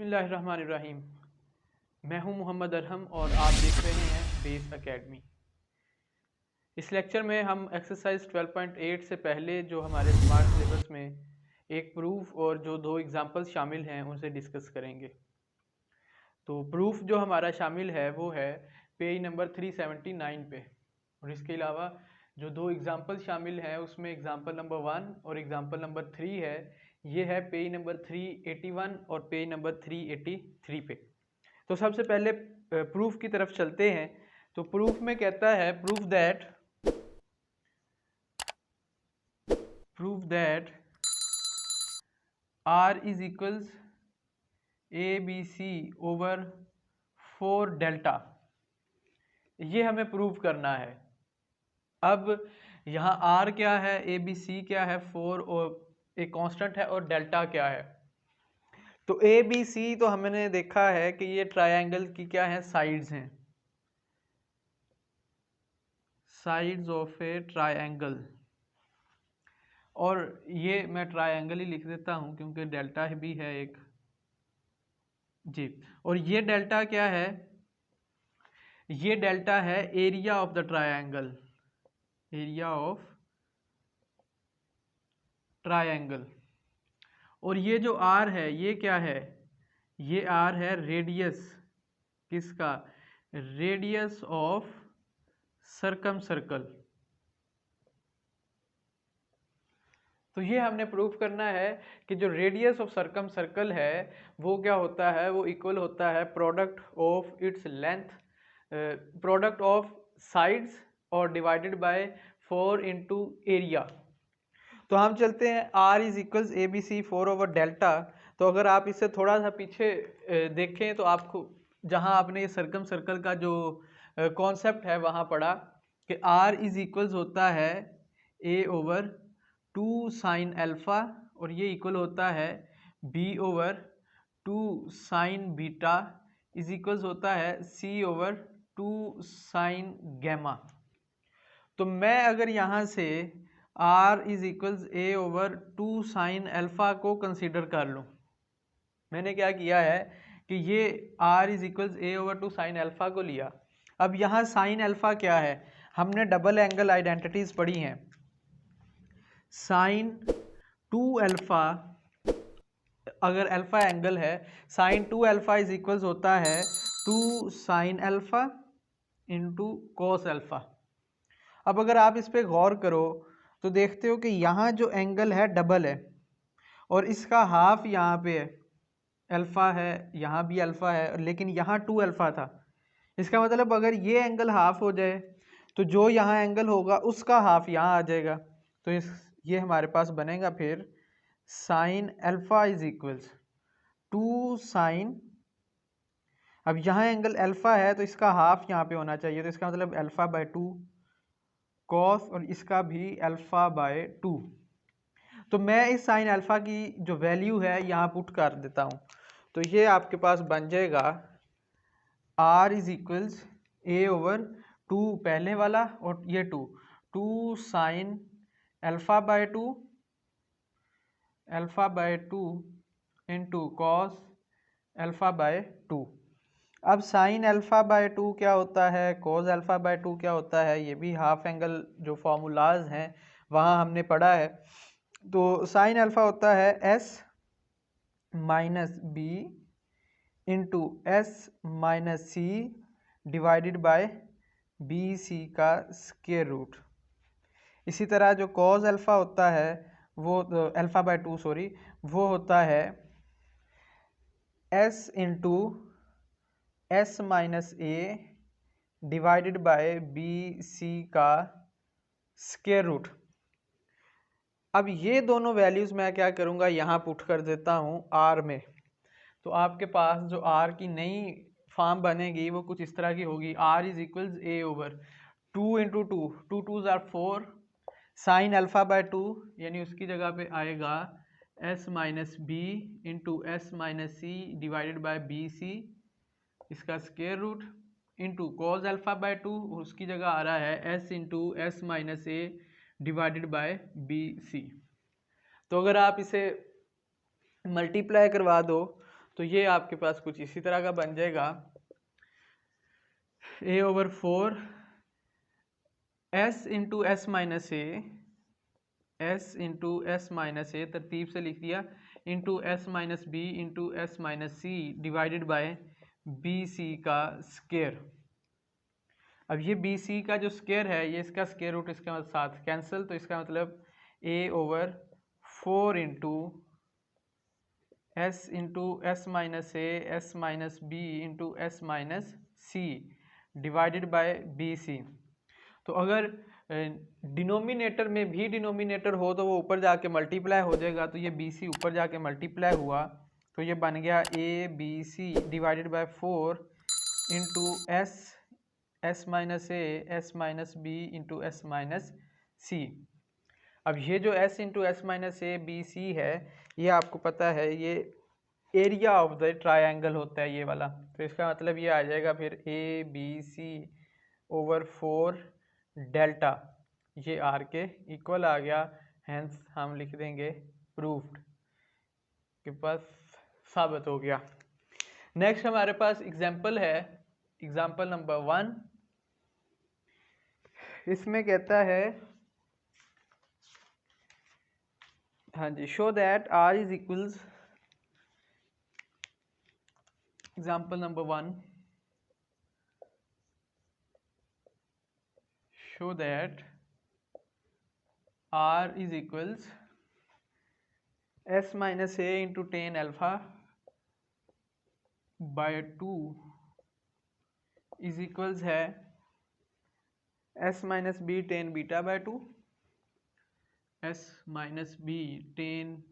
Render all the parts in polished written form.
बिस्मिल्लाहिर्रहमानिर्रहीम। मैं हूं मोहम्मद अरहम और आप देख रहे हैं बेस एकेडमी। इस लेक्चर में हम एक्सरसाइज 12.8 से पहले जो हमारे स्मार्ट सिलेबस में एक प्रूफ और जो 2 एग्जांपल्स शामिल हैं उनसे डिस्कस करेंगे। तो प्रूफ जो हमारा शामिल है वो है पेज नंबर 379 पे, और इसके अलावा जो 2 एग्जांपल शामिल हैं उसमें एग्जांपल नंबर 1 और एग्जांपल नंबर 3 है। ये है पेज नंबर 381 और पेज नंबर 383 पे। तो सबसे पहले प्रूफ की तरफ चलते हैं। तो प्रूफ में कहता है proof that R is equals ABC over 4 delta. ये हमें प्रूव करना है। अब यहाँ R क्या है, ABC क्या है, 4 और एक कांस्टेंट है, और डेल्टा क्या है। तो ABC तो हमने देखा है कि ये ट्रायंगल की क्या है, साइड्स हैं, साइड्स ऑफ ए ट्रायंगल। और ये मैं ट्रायंगल ही लिख देता हूं क्योंकि डेल्टा भी है एक जी। और ये डेल्टा क्या है, ये डेल्टा है area of the triangle, area of triangle. और ये जो R है ये क्या है, ये R है रेडियस किसका, रेडियस ऑफ सर्कम सर्कल। तो ये हमने प्रूफ करना है कि जो रेडियस ऑफ सर्कम सर्कल है वो क्या होता है, वो इक्वल होता है product of its length, product of sides और डिवाइडेड बाय 4 इंटू एरिया। तो हम चलते हैं R is equals ABC 4 over delta. तो अगर आप इससे थोड़ा सा पीछे देखें तो आपको जहां आपने ये सर्कम सर्कल का जो कॉन्सेप्ट है वहां पढ़ा कि R इज इक्वल्स होता है A ओवर 2 साइन अल्फा, और ये इक्वल होता है B over 2 sign beta is equals होता है C ओवर 2 साइन गैमा। तो मैं अगर यहाँ से R is equals A over 2 sine alpha को कंसीडर कर लूँ, मैंने क्या किया है कि ये R is equals A over 2 sine alpha को लिया। अब यहाँ साइन अल्फा क्या है, हमने डबल एंगल आइडेंटिटीज पढ़ी हैं। साइन 2 अल्फा, अगर अल्फा एंगल है, साइन 2 अल्फा इज इक्वल्स होता है 2 sine alpha into cos alpha. अब अगर आप इस पे गौर करो तो देखते हो कि यहाँ जो एंगल है डबल है और इसका हाफ यहाँ पे है, अल्फा है, यहाँ भी अल्फा है, लेकिन यहाँ 2 अल्फा था। इसका मतलब अगर ये एंगल हाफ हो जाए तो जो यहाँ एंगल होगा उसका हाफ यहाँ आ जाएगा। तो ये हमारे पास बनेगा फिर sine alpha is equals 2 sine, अब यहाँ एंगल अल्फा है तो इसका हाफ यहाँ पे होना चाहिए, तो इसका मतलब अल्फा बाय 2 कॉस, और इसका भी अल्फा बाय 2। तो मैं इस साइन अल्फा की जो वैल्यू है यहाँ पुट कर देता हूँ। तो ये आपके पास बन जाएगा R is equals A over 2 पहले वाला और ये 2 sign alpha by 2 into cos alpha by 2। अब साइन अल्फा बाय 2 क्या होता है, कॉस अल्फा बाय 2 क्या होता है, ये भी हाफ एंगल जो फॉर्मूलाज हैं वहाँ हमने पढ़ा है। तो साइन अल्फा होता है S minus B into S minus C divided by B C का स्क्वायर रूट। इसी तरह जो कॉस अल्फा होता है वो अल्फा बाय 2 सॉरी, वो होता है S into S minus A divided by B C का स्क्वायर रूट। अब ये दोनों वैल्यूज़ मैं क्या करूँगा, यहाँ पुट कर देता हूँ R में। तो आपके पास जो R की नई फॉर्म बनेगी वो कुछ इस तरह की होगी, R is equals A over 2 into 2 2 2 4 sine alpha by 2, यानी उसकी जगह पे आएगा S minus B into S minus C divided by B c, इसका square root, into cos alpha by 2, उसकी जगह आ रहा है S into S minus A divided by B C. तो अगर आप इसे मल्टीप्लाई करवा दो तो ये आपके पास कुछ इसी तरह का बन जाएगा a/4 s into S minus a तरतीब से लिख दिया into S minus B into S minus C divided by B C का स्क्वायर। अब ये बी सी का जो स्क्वायर है ये इसका स्क्वायर रूट इसके साथ कैंसिल, तो इसका मतलब a/4 into S minus A S minus B into S minus C divided by B C. तो अगर डिनोमिनेटर में भी डिनोमिनेटर हो तो वो ऊपर जाके मल्टीप्लाई हो जाएगा, तो ये बी सी ऊपर जाके मल्टीप्लाई हुआ तो ये बन गया a B c divided by 4 into S minus A S minus B into S minus c. अब ये जो s into S minus a B c है ये आपको पता है ये एरिया ऑफ द ट्रायंगल होता है ये वाला, तो इसका मतलब ये आ जाएगा फिर A B C over 4 delta, ये आर के इक्वल आ गया, हेंस हम लिख देंगे प्रूव्ड के पास साबित हो गया। नेक्स्ट हमारे पास एग्जाम्पल है, एग्जाम्पल नंबर 1। इसमें कहता है हाँ जी, show that R is equals, example number 1, show that R is equals s minus a into tan alpha by 2 is equals है s minus b tan beta by 2, s minus b tan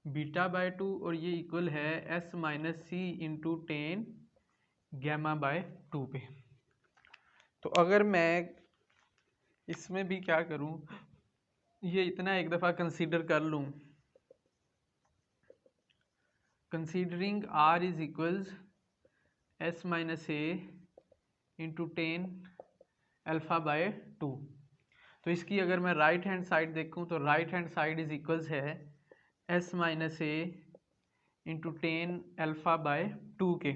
beta by 2 और ये equal है s minus c into tan gamma by 2 पे। तो अगर मैं इसमें भी क्या करूं, ये इतना एक दफ़ा कंसीडर कर लूं, considering r is equals s minus a into ten alpha by 2। तो इसकी अगर मैं राइट हैंड साइड देखूं तो right hand side is equals है s minus a into ten alpha by 2 के।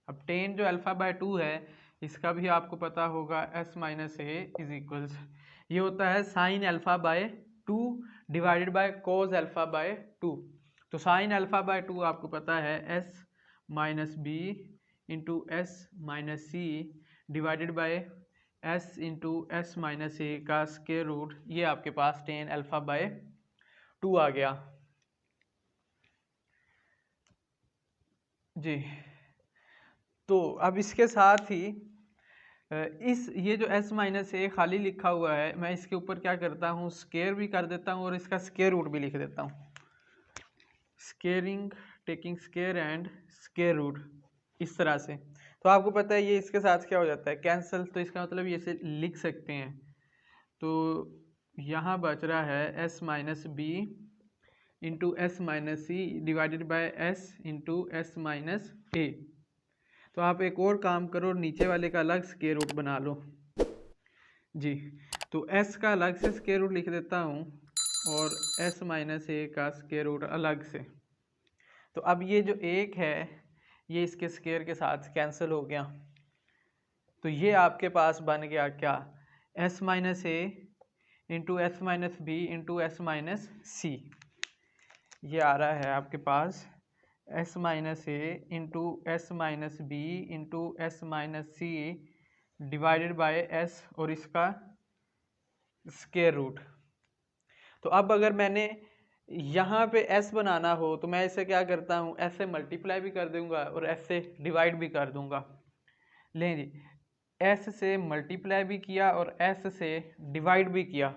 अब टेन जो अल्फ़ा बाय 2 है इसका भी आपको पता होगा s minus A is equals ये होता है sine alpha by 2 divided by cos alpha by 2। तो साइन अल्फ़ा बाय 2 आपको पता है s minus B into S minus C divided by s into S minus a का स्क्वायर रूट, ये आपके पास टेन अल्फ़ा बाय 2 आ गया जी। तो अब इसके साथ ही इस ये जो s माइनस ए खाली लिखा हुआ है मैं इसके ऊपर क्या करता हूँ स्क्वायर भी कर देता हूँ और इसका स्क्वायर रूट भी लिख देता हूँ, squaring taking square and square root इस तरह से। तो आपको पता है ये इसके साथ क्या हो जाता है कैंसिल, तो इसका मतलब ये से लिख सकते हैं। तो यहाँ बच रहा है s minus B into S minus C divided by s into S minus a. तो आप एक और काम करो, नीचे वाले का अलग स्क्वायर रूट बना लो जी। तो s का अलग से स्क्वायर रूट लिख देता हूँ और s माइनस ए का स्क्वायर रूट अलग से। तो अब ये जो एक है ये इसके स्क्वायर के साथ कैंसिल हो गया, तो ये आपके पास बन गया क्या s minus a into S minus B into S minus c. ये आ रहा है आपके पास s minus a into S minus B into S minus C divided by s और इसका स्क्वायर रूट। तो अब अगर मैंने यहाँ पे s बनाना हो तो मैं इसे क्या करता हूँ s से मल्टीप्लाई भी कर दूंगा और s से डिवाइड भी कर दूंगा। लें जी, s से मल्टीप्लाई भी किया और s से डिवाइड भी किया,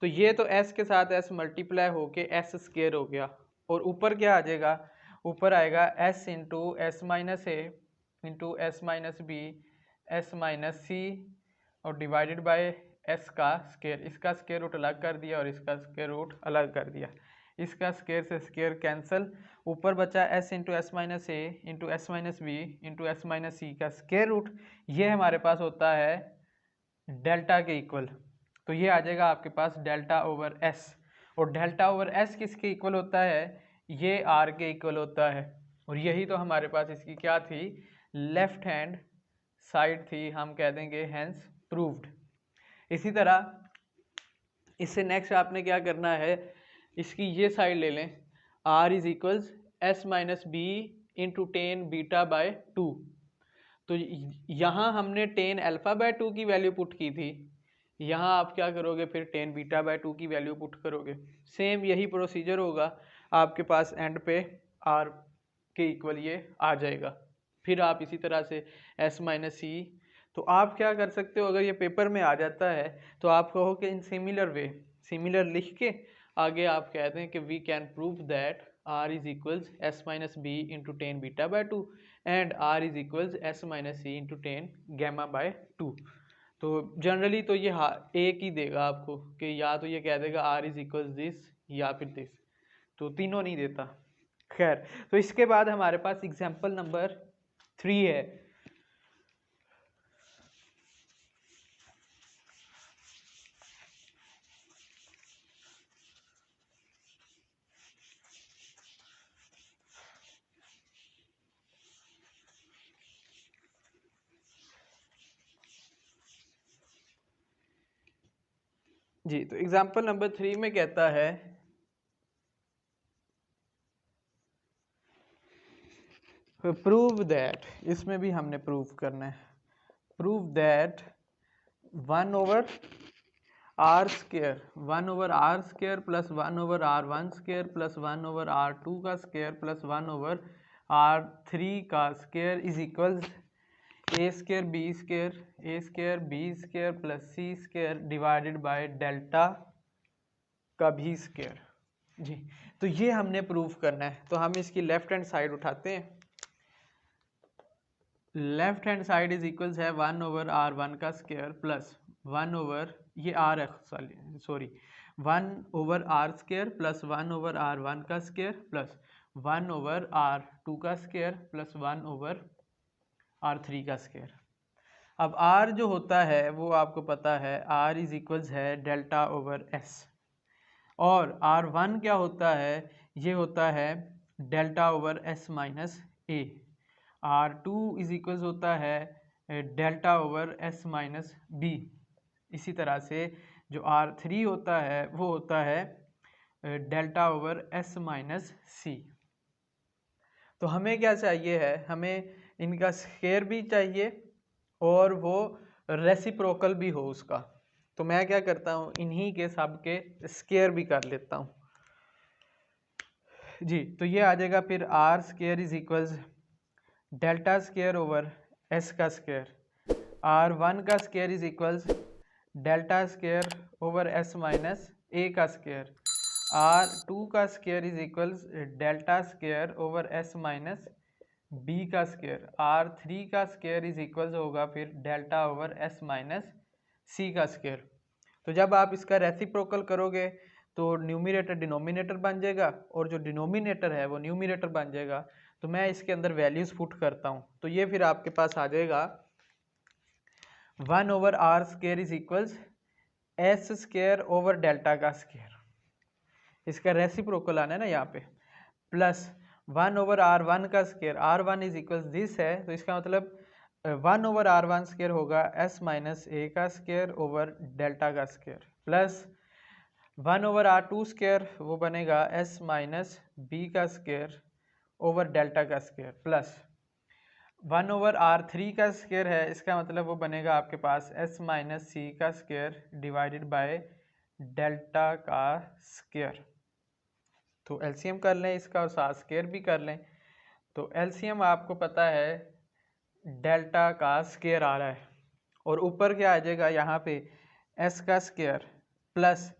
तो ये तो s के साथ s मल्टीप्लाई होके s स्क्वायर हो गया और ऊपर क्या आ जाएगा, ऊपर आएगा s into S minus a into S minus b s minus c और डिवाइडेड बाय s का स्क्वायर। इसका स्क्वायर रूट अलग कर दिया और इसका स्क्वायर रूट अलग कर दिया, इसका स्क्वायर से स्क्वायर कैंसिल, ऊपर बचा s into S minus a into S minus B into S minus c का स्क्वायर रूट। ये हमारे पास होता है डेल्टा के इक्वल, तो ये आ जाएगा आपके पास डेल्टा ओवर s। और डेल्टा ओवर s किसके इक्वल होता है, ये r के इक्वल होता है। और यही तो हमारे पास इसकी क्या थी, लेफ्ट हैंड साइड थी, हम कह देंगे हैंस प्रूव्ड। इसी तरह इससे नेक्स्ट आपने क्या करना है, इसकी ये साइड ले लें, r is equals S minus B into tan beta by 2। तो यहाँ हमने टेन अल्फा बाय 2 की वैल्यू पुट की थी, यहाँ आप क्या करोगे, फिर टेन बीटा बाय 2 की वैल्यू पुट करोगे। सेम यही प्रोसीजर होगा, आपके पास एंड पे r के इक्वल ये आ जाएगा। फिर आप इसी तरह से s माइनस सी, तो आप क्या कर सकते हो, अगर ये पेपर में आ जाता है तो आप कहो कि इन सिमिलर वे, सिमिलर लिख के आगे आप कहते हैं कि we can prove that r is equals S minus B into tan beta by 2 and r is equals S minus C into tan gamma by 2। तो जनरली तो ये एक ही देगा आपको, कि या तो ये कह देगा r इज इक्वल्स दिस या फिर दिस, तो तीनों नहीं देता। खैर, तो इसके बाद हमारे पास एग्जाम्पल नंबर 3 है। जी, तो एग्जाम्पल नंबर 3 में कहता है प्रूव दैट, इसमें भी हमने प्रूव करना है, prove that 1/r square, 1/r square plus 1/r1 square plus 1/r2 का स्क्वायर प्लस 1/r3 का square is equals A square B square plus C square divided by delta का भी स्क्वायर। जी, तो ये हमने प्रूफ करना है। तो हम इसकी लेफ्ट हैंड साइड उठाते हैं, left hand side is equals है 1/r1 का स्क्वायर प्लस 1/, ये r है, sorry 1/r square plus 1/r1 का स्क्वायर प्लस 1/r2 का स्क्वायर प्लस 1/r3 का स्क्वायर। अब r जो होता है वो आपको पता है, r इज इक्वल्स है डेल्टा ओवर s, और r1 क्या होता है, ये होता है delta over s minus A, r2 is equals होता है delta over s minus B. इसी तरह से जो r3 होता है वो होता है डेल्टा ओवर s माइनस सी। तो हमें क्या चाहिए है, हमें इनका स्क्वायर भी चाहिए और वो रेसिप्रोकल भी हो उसका। तो मैं क्या करता हूँ, इन्हीं के सब के स्क्वायर भी कर लेता हूँ। जी, तो ये आ जाएगा फिर r square is equals delta square over s का स्क्वायर, r1 का square is equals delta square over s minus a का स्क्वायर, r2 का square is equals delta square over s minus b का स्क्वायर, r3 का square is equals होगा फिर delta over s minus c का square. तो जब आप इसका रेसिप्रोकल करोगे तो न्यूमरेटर डिनोमिनेटर बन जाएगा और जो डिनोमिनेटर है वो न्यूमरेटर बन जाएगा। तो मैं इसके अंदर वैल्यूज पुट करता हूँ, तो ये फिर आपके पास आ जाएगा 1/r square is equals s square over delta का स्क्वायर, इसका रेसिप्रोकल आना है ना यहाँ पे, प्लस 1/r1 का square, r1 is equals this है, तो इसका मतलब 1/r1 स्क्वायर होगा s माइनस ए का स्क्वायर ओवर डेल्टा का स्क्वायर, प्लस 1/r2 स्क्वायर वो बनेगा s माइनस बी का स्क्वायर ओवर डेल्टा का स्क्वायर, प्लस 1/r3 का स्क्वायर है, इसका मतलब वो बनेगा आपके पास s माइनस सी का स्क्वायर डिवाइडेड बाय डेल्टा का स्क्वायर। तो एलसीएम कर लें इसका और साथ स्क्वायर भी कर लें, तो एलसीएम आपको पता है डेल्टा का स्क्वायर आ रहा है, और ऊपर क्या आ जाएगा यहाँ पे s का square plus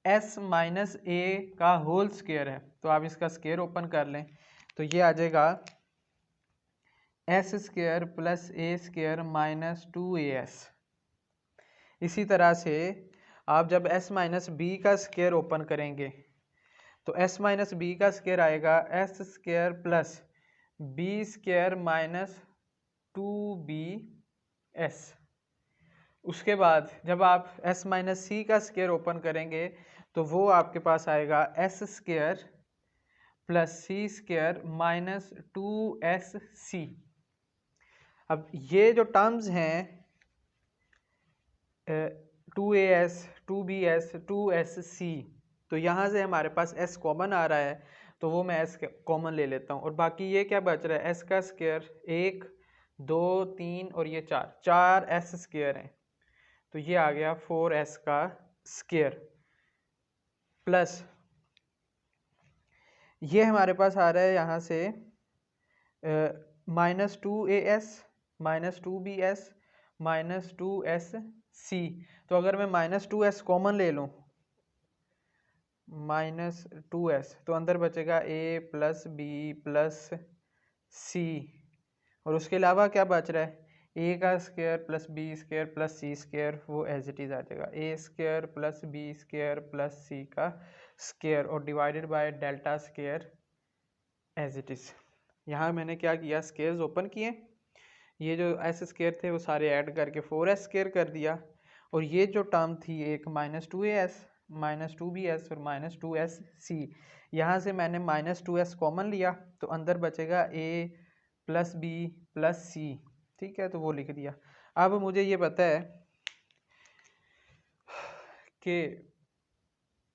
s minus a का होल स्क्वायर है, तो आप इसका स्क्वायर ओपन कर लें, तो ये आ जाएगा s square plus A square minus 2as। इसी तरह से आप जब s माइनस बी का स्क्वायर ओपन करेंगे तो s माइनस बी का स्क्वायर आएगा s square plus B square minus 2bs। उसके बाद जब आप s माइनस सी का स्क्वायर ओपन करेंगे तो वो आपके पास आएगा s square plus C square minus 2SC। अब ये जो टर्म्स हैं 2AS 2BS 2SC, तो यहाँ से हमारे पास S कॉमन आ रहा है, तो वो मैं S कॉमन ले लेता हूँ। और बाकी ये क्या बच रहा है, S का स्क्वायर 1 2 3 और ये 4 S स्क्वायर हैं, तो ये आ गया 4S का स्क्वायर। प्लस ये हमारे पास आ रहा है यहाँ से -2AS -2BS -2SC। तो अगर मैं -2S कॉमन ले लूँ, -2S, तो अंदर बचेगा A plus B plus C, और उसके अलावा क्या बच रहा है, A का square plus B square plus C square, वो एज इट इज़ आ जाएगा A square plus B square plus C का स्क्वायर, और divided by delta square as it is. यहाँ मैंने क्या किया, स्क्वायर्स ओपन किए, ये जो S स्क्वायर थे वो सारे ऐड करके 4S स्क्वायर कर दिया, और ये जो टर्म थी एक -2AS -2BS और -2SC, यहाँ से मैंने -2S कॉमन लिया, तो अंदर बचेगा A plus B plus C, ठीक है, तो वो लिख दिया। अब मुझे ये पता है कि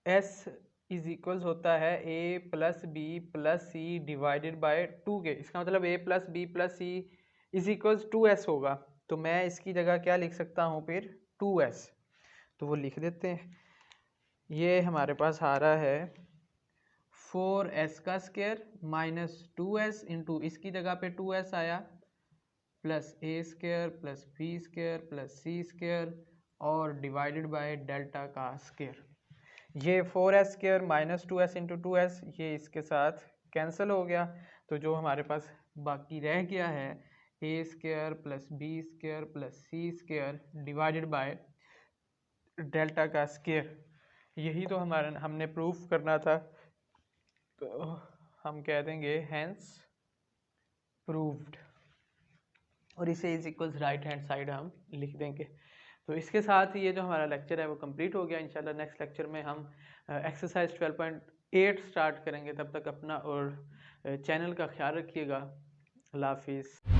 S इज इक्वल्स होता है A plus B plus C divided by 2 के, इसका मतलब A plus B plus C is equals 2S होगा, तो मैं इसकी जगह क्या लिख सकता हूँ फिर, 2S, तो वो लिख देते हैं। ये हमारे पास आ रहा है 4S का स्क्वायर माइनस 2S इंटू इसकी जगह पे 2S आया, plus A square plus B square plus C square और डिवाइडेड बाय डेल्टा का स्क्वायर। ये 4S square minus 2S into 2S, ये इसके साथ कैंसिल हो गया, तो जो हमारे पास बाकी रह गया है A square plus B square plus C square divided by delta का स्क्वायर। यही तो हमने प्रूफ करना था, तो हम कह देंगे हैंस प्रूव्ड, और इसे is equals right hand side हम लिख देंगे। तो इसके साथ ही ये जो हमारा लेक्चर है वो कंप्लीट हो गया। इंशाल्लाह नेक्स्ट लेक्चर में हम एक्सरसाइज 12.8 स्टार्ट करेंगे। तब तक अपना और चैनल का ख्याल रखिएगा। अल्लाह हाफिज़।